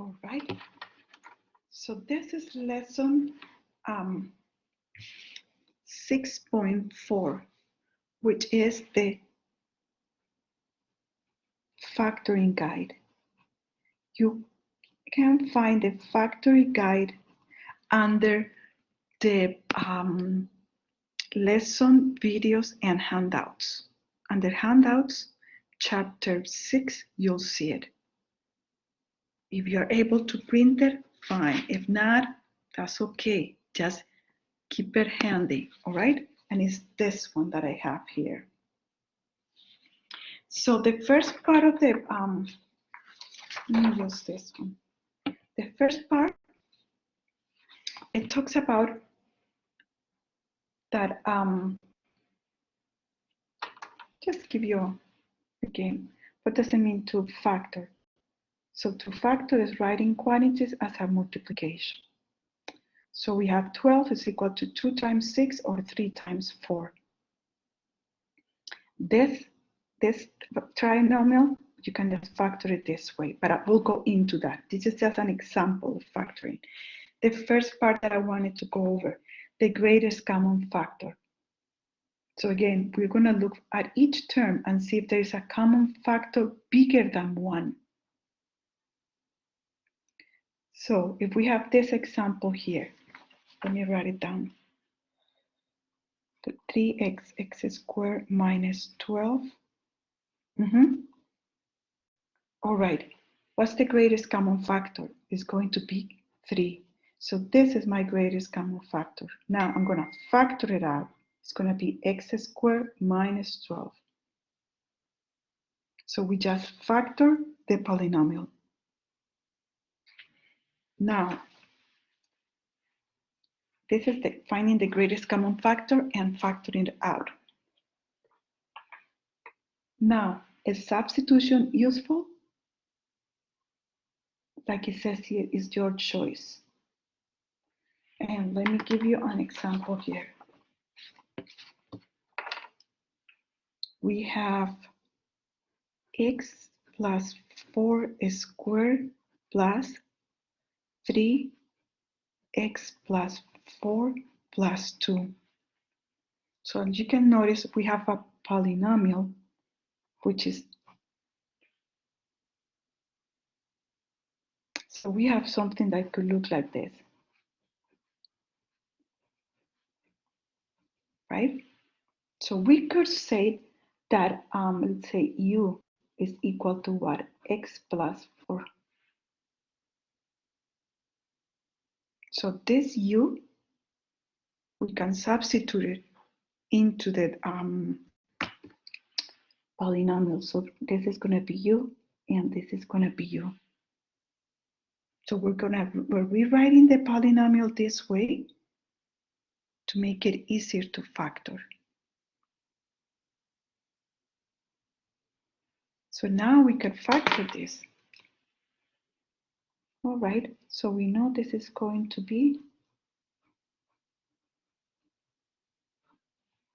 All right. So this is lesson 6.4, which is the factoring guide. You can find the factoring guide under the lesson videos and handouts. Under handouts, chapter 6, you'll see it. If you're able to print it, fine. If not, that's okay. Just keep it handy, all right? And it's this one that I have here. So the first part of the, let me use this one. The first part, it talks about that, just give you again, what does it mean to factor? So to factor is writing quantities as a multiplication. So we have 12 is equal to 2 times 6 or 3 times 4. This trinomial, you can just factor it this way, but I will go into that. This is just an example of factoring. The first part that I wanted to go over, the greatest common factor. So again, we're going to look at each term and see if there is a common factor bigger than 1. So if we have this example here, let me write it down. The 3x squared minus 12. All right, what's the greatest common factor? It's going to be 3. So this is my greatest common factor. Now I'm going to factor it out. It's going to be x squared minus 12. So we just factor the polynomial. Now, this is finding the greatest common factor and factoring it out. Now, is substitution useful? Like it says here, is your choice. And let me give you an example here. We have x plus 4 squared plus 3x plus 4 plus 2. So as you can notice, we have a polynomial, which is, so we have something that could look like this, right? So we could say that, let's say u is equal to what? X plus 4. So this u, we can substitute it into the polynomial. So this is going to be u, and this is going to be u. So we're rewriting the polynomial this way to make it easier to factor. So now we can factor this. All right, so we know this is going to be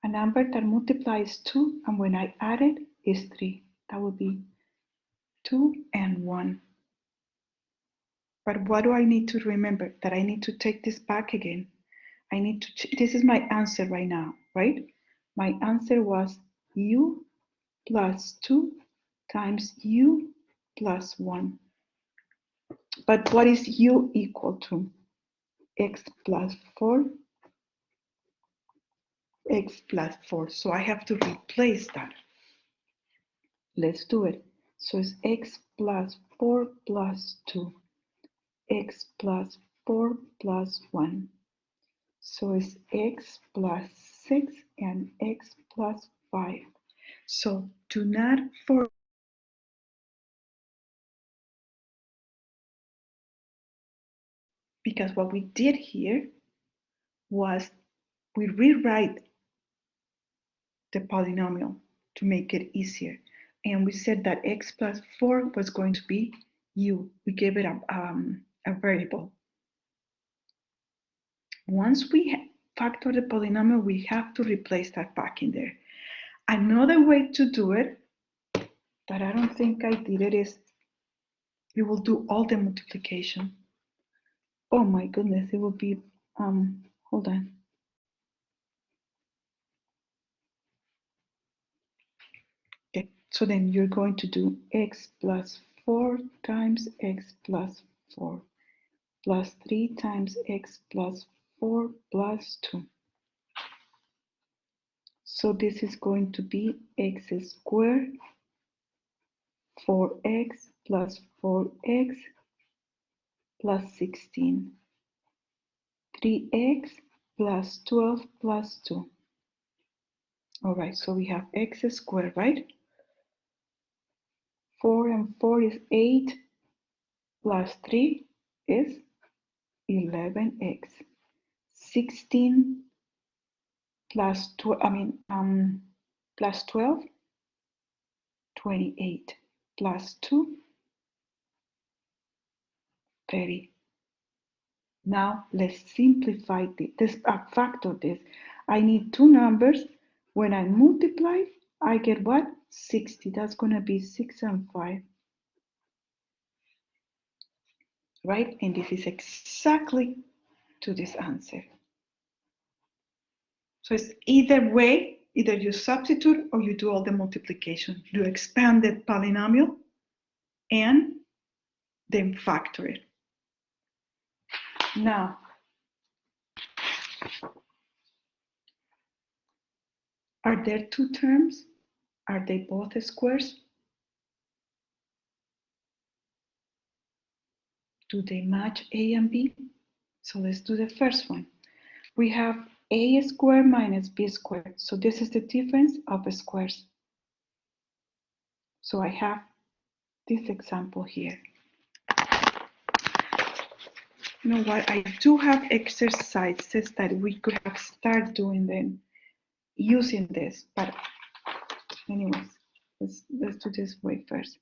a number that multiplies 2, and when I add it is 3. That would be 2 and 1. But what do I need to remember? That I need to take this back again. I need to, this is my answer right now, right? My answer was u plus 2 times u plus 1. But what is u equal to? X plus 4, x plus 4. So I have to replace that. Let's do it. So it's x plus 4 plus 2, x plus 4 plus 1. So it's x plus 6 and x plus 5. So do not forget, because what we did here was we rewrite the polynomial to make it easier. And we said that x plus 4 was going to be u. We gave it a variable. Once we factor the polynomial, we have to replace that back in there. Another way to do it, that I don't think I did it, is You will do all the multiplication. Oh my goodness, it will be, hold on. Okay, so then you're going to do x plus 4 times x plus 4 plus 3 times x plus 4 plus 2. So this is going to be x squared 4x plus 4x plus 16. 3x plus 12 plus 2. All right, so we have x squared, right? 4 and 4 is 8 plus 3 is 11x. 16 plus 12, plus 12, 28 plus 2, 30. Now let's simplify this, factor this. I need two numbers. When I multiply, I get what? 60. That's going to be 6 and 5. Right? And this is exactly to this answer. So it's either way, either you substitute or you do all the multiplication. You expand the polynomial and then factor it. Now, are there two terms? Are they both squares? Do they match A and B? So let's do the first one. We have a squared minus b squared. So this is the difference of squares. So I have this example here. You know what? I do have exercises that we could have started doing then using this, but anyways, let's do this way first.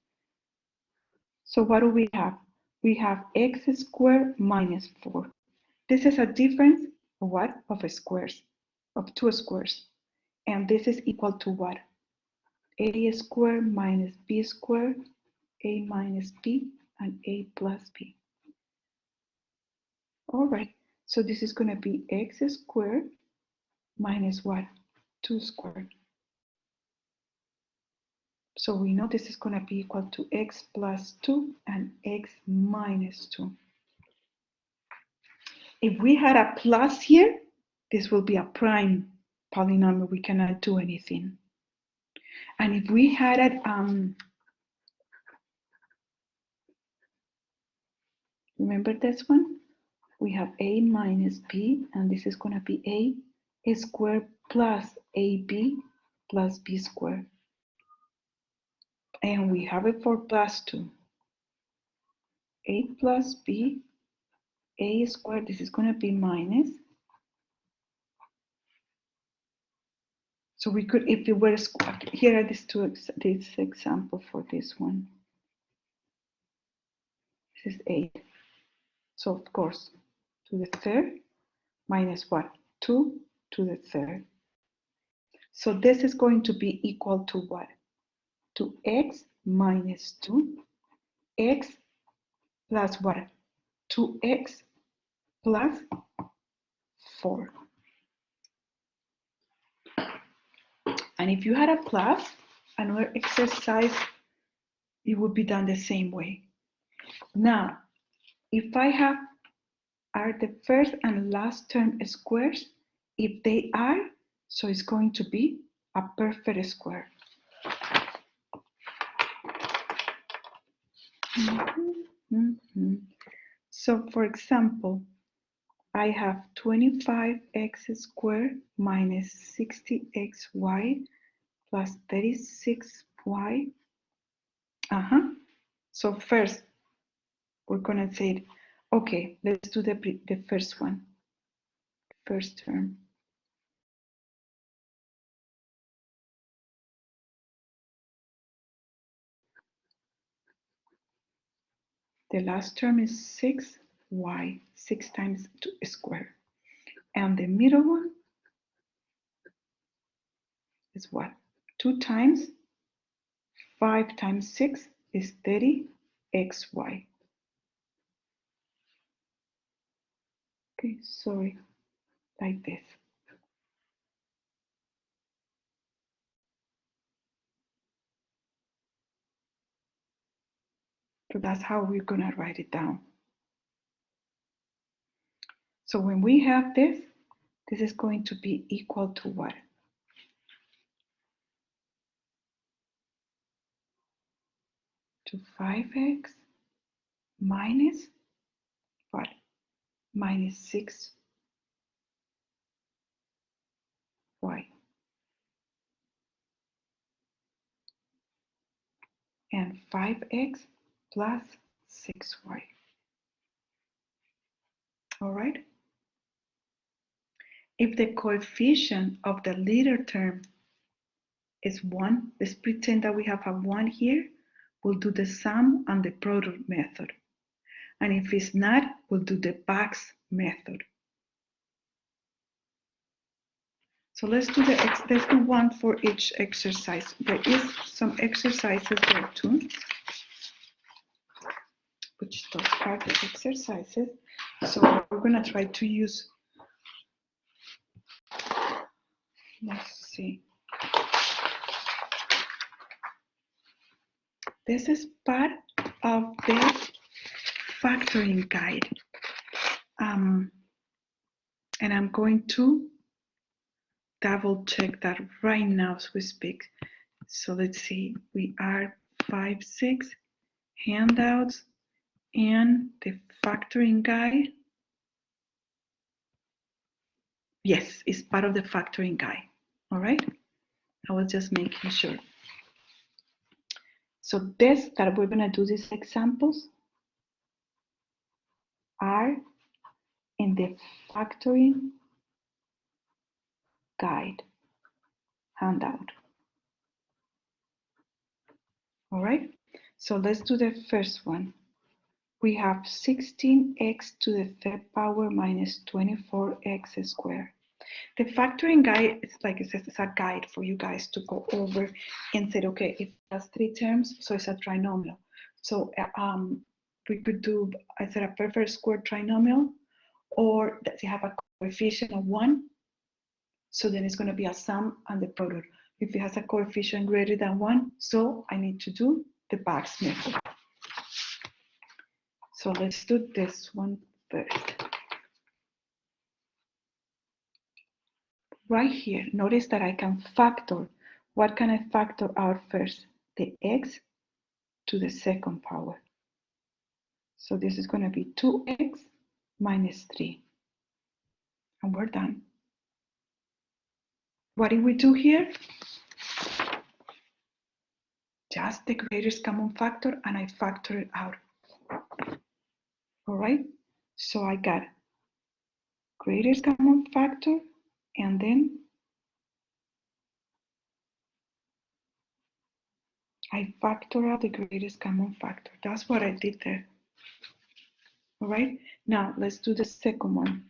So what do we have? We have x squared minus 4. This is a difference of what? Of squares, of two squares. And this is equal to what? A squared minus b squared, a minus b, and a plus b. All right, so this is going to be x squared minus what? 2 squared. So we know this is going to be equal to x plus 2 and x minus 2. If we had a plus here, this will be a prime polynomial. We cannot do anything. And if we had it, remember this one? We have a minus b, and this is going to be a squared plus ab plus b squared. And we have it for plus 2. A plus b, a squared, this is going to be minus. So we could, if it were squared, here are these two, this example for this one. This is 8. So of course, to the third minus what? 2 to the third. So this is going to be equal to what? To x minus 2, x plus what? 2x plus 4. And if you had a plus, another exercise, it would be done the same way. Now, if I have, are the first and last term squares? If they are, so it's going to be a perfect square. So for example, I have 25x squared minus 60xy plus 36y. So first, we're gonna say, okay, let's do the first one, first term. The last term is 6y, 6 times 2 squared. And the middle one is what? 2 times 5 times 6 is 38. xy. Okay, sorry, like this. So that's how we're gonna write it down. So when we have this is going to be equal to what? To 5x minus what? Minus 6y. And 5x plus 6y. All right? If the coefficient of the leader term is 1, let's pretend that we have a 1 here. We'll do the sum and the product method. And if it's not, we'll do the box method. So let's do one for each exercise. There is some exercises there too, which those are the exercises. So we're gonna try to use, let's see. This is part of the factoring guide. And I'm going to double check that right now as we speak. So let's see, we are 5, 6 handouts and the factoring guide. Yes, it's part of the factoring guide. All right, I was just making sure. So this that we're gonna do these examples are in the factoring guide handout. All right, so let's do the first one. We have 16x to the third power minus 24x squared. The factoring guide is like it says, it's a guide for you guys to go over and say, okay, if it has 3 terms, so it's a trinomial. So we could do either a perfect square trinomial, or that you have a coefficient of 1, so then it's going to be a sum and the product. If it has a coefficient greater than 1, so I need to do the box method. So let's do this one first. Right here, notice that I can factor. What can I factor out first? The x to the second power. So this is going to be 2x minus 3. And we're done. What did we do here? Just the greatest common factor, and I factor it out. All right, so I got greatest common factor, and then I factor out the greatest common factor. That's what I did there. All right, now let's do the second one.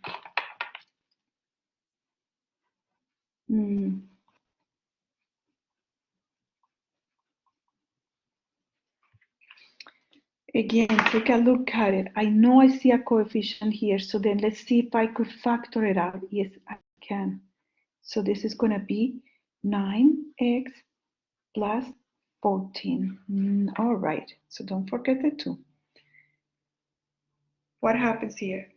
Again, take a look at it. I know I see a coefficient here, so then let's see if I could factor it out. Yes, I can. So this is going to be 9x plus 14. All right, so don't forget the 2. What happens here?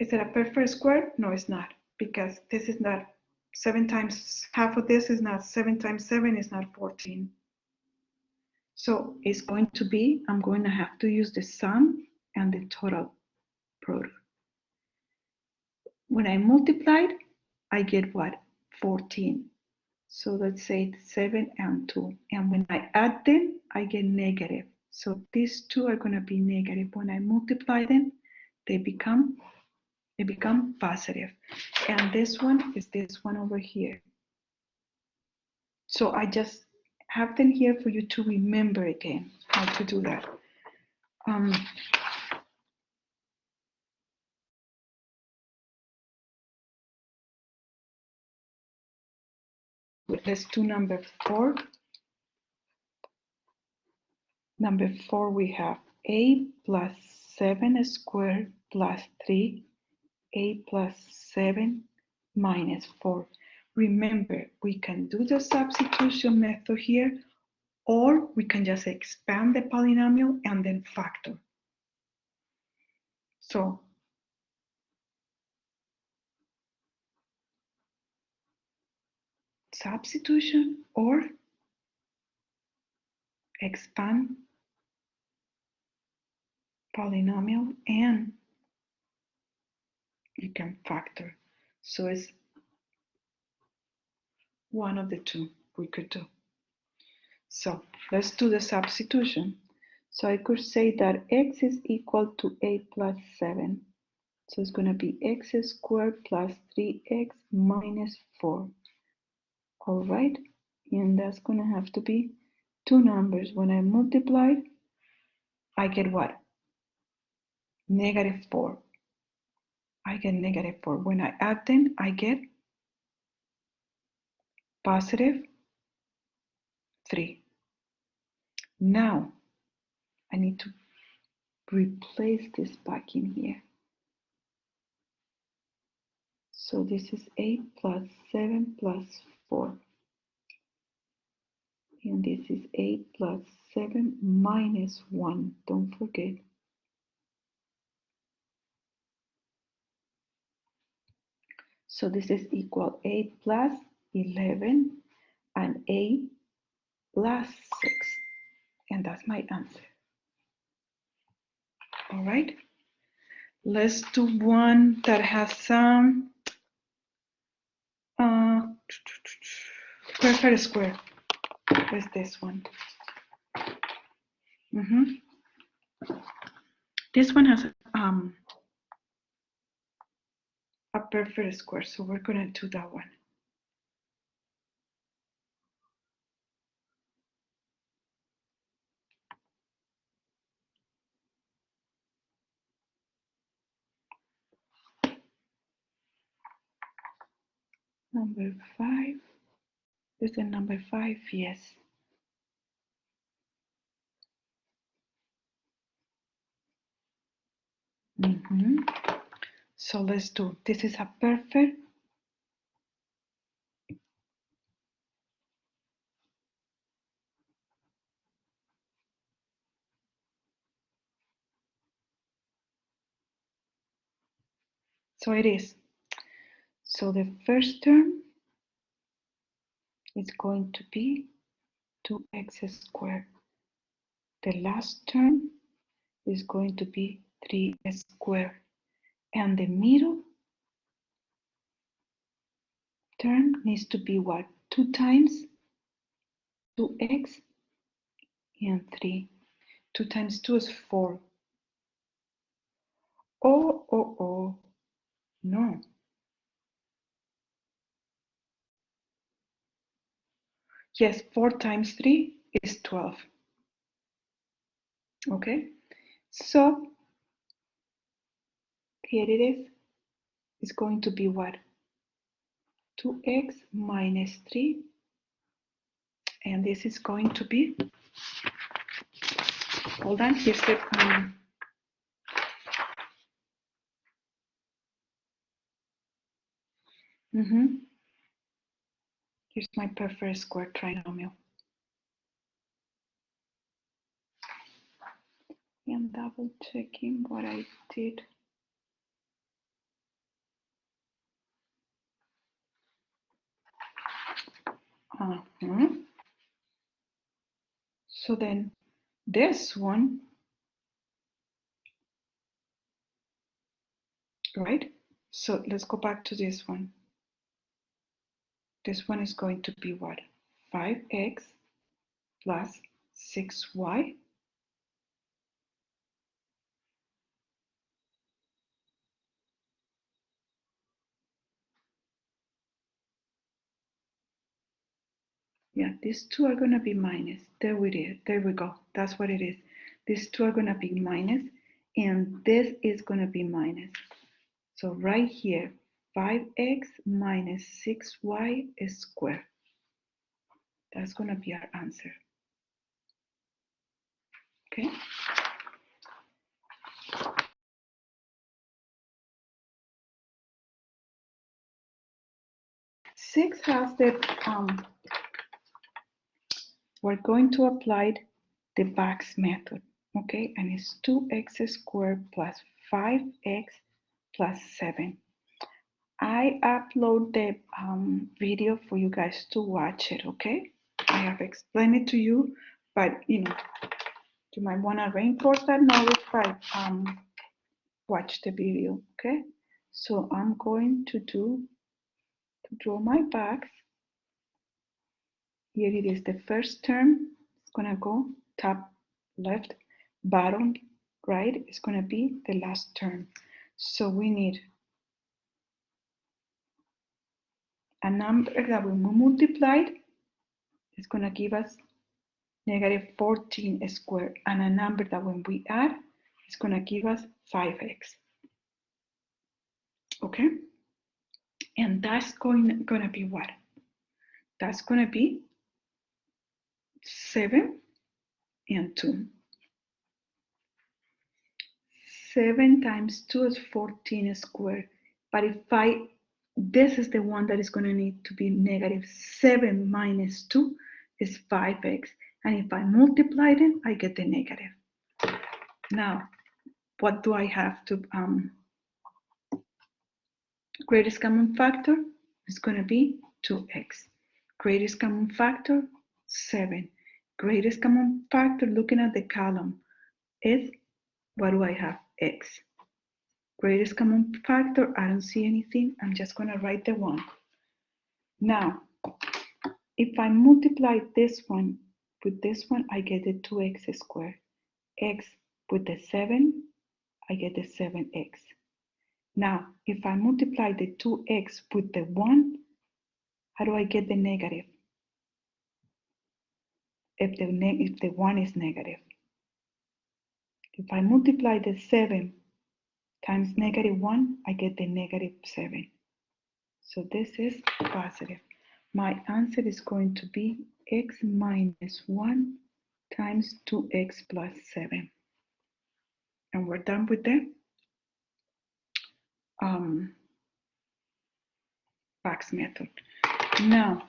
Is it a perfect square? No, it's not, because this is not 7 times, half of this is not 7 times 7 is not 14. So it's going to be, I'm going to have to use the sum and the total product. When I multiplied, I get what? 14. So let's say 7 and 2. And when I add them, I get negative. So these two are going to be negative. When I multiply them, they become positive. And this one is this one over here. So I just have them here for you to remember again how to do that. Let's do number 4. Number 4, we have a plus 7 squared plus 3, a plus 7 minus 4. Remember, we can do the substitution method here, or we can just expand the polynomial and then factor. So, substitution or expand polynomial and you can factor. So it's one of the two we could do. So let's do the substitution. So I could say that x is equal to a plus 7. So it's going to be x squared plus 3x minus 4. All right, and that's going to have to be two numbers. When I multiply, I get what? Negative 4. I get negative 4. When I add them, I get positive 3. Now, I need to replace this back in here. So this is 8 plus 7 plus 4. And this is 8 plus 7 minus 1. Don't forget. So this is equal 8 plus 11 and 8 plus 6. And that's my answer. All right. Let's do one that has some perfect square. Where's this one? This one has a perfect square, so we're going to do that one. Number 5. Is it number 5? Yes. So let's do, this is a perfect so it is. So the first term is going to be 2x squared. The last term is going to be 3x squared. And the middle term needs to be what? 2 times 2x and 3. 2 times 2 is 4. Oh, no. Yes, 4 times 3 is 12. Okay, so here it is. It's going to be what? 2x minus 3. And this is going to be, hold on, here's the, here's my perfect square trinomial. And double checking what I did. So then this one, right? So let's go back to this one. This one is going to be what? 5x plus 6y. Yeah, these two are going to be minus. There we go. That's what it is. These two are going to be minus, and this is going to be minus. So right here, 5x minus 6y squared. That's going to be our answer. okay? Six has the, we're going to apply the box method, okay? And it's 2x squared plus 5x plus 7. I upload the video for you guys to watch it, okay? I have explained it to you, but you might want to reinforce that knowledge by watch the video, okay? So I'm going to draw my box. Here it is, the first term. It's gonna go top left, bottom right is gonna be the last term. So we need a number that when we multiplied is gonna give us negative 14 squared, and a number that when we add is gonna give us 5x. Okay? And that's gonna be what? That's gonna be 7 and 2. 7 times 2 is 14 squared. But if this is the one that is going to need to be negative 7 minus 2 is 5x. And if I multiply them, I get the negative. Now, what do I have to, greatest common factor is going to be 2x. Greatest common factor, 7. Greatest common factor, looking at the column, is, what do I have? X. Greatest common factor, I don't see anything. I'm just going to write the 1. Now, if I multiply this one with this one, I get the 2x squared. X with the 7, I get the 7x. Now, if I multiply the 2x with the 1, how do I get the negative? If the 1 is negative. If I multiply the 7 times negative 1, I get the negative 7. So this is positive. My answer is going to be x minus 1 times 2x plus 7. And we're done with the box method. Now,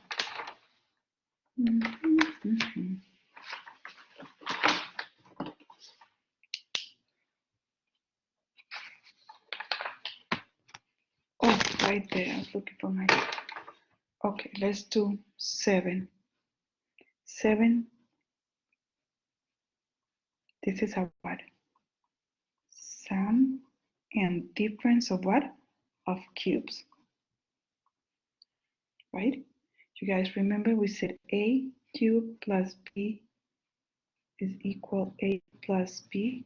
oh, right there, I was looking for my, okay, let's do 7. 7, this is a what? Sum and difference of what? Of cubes, right? You guys remember we said a cubed plus b is equal a plus b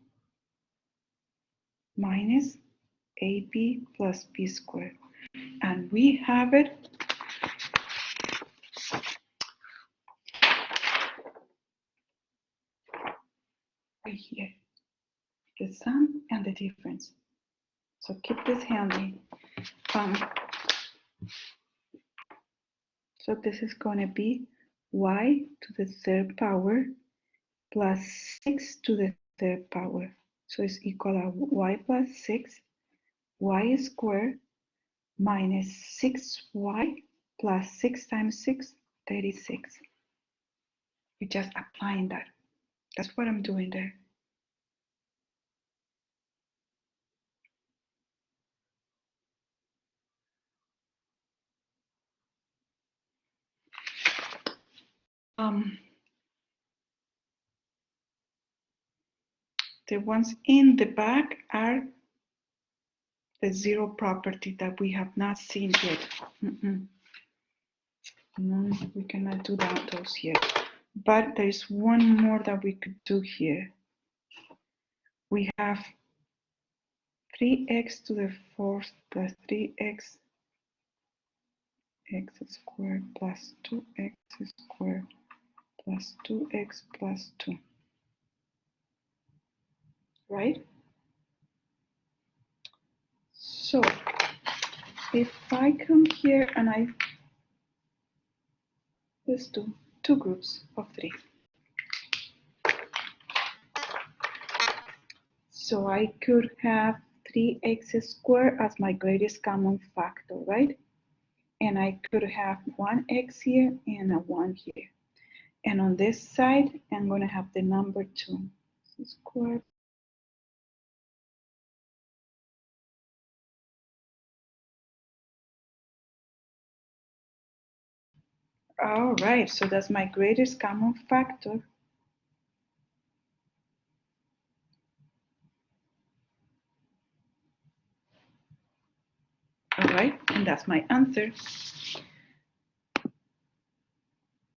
minus ab plus b squared. And we have it right here, the sum and the difference. So keep this handy. So this is going to be y to the third power plus 6 to the third power. So it's equal to y plus 6, y squared minus 6y plus 6 times 6, 36. We're just applying that. That's what I'm doing there. The ones in the back are the zero property that we have not seen yet. No, we cannot do those yet. But there is one more that we could do here. We have 3x to the fourth plus 3x x squared plus 2x squared plus 2x plus 2. Right? So if I come here and let's do two groups of 3. So I could have 3x squared as my greatest common factor, right? And I could have 1x here and a 1 here. And on this side, I'm going to have the number 2. Squared. All right, so that's my greatest common factor. All right, and that's my answer.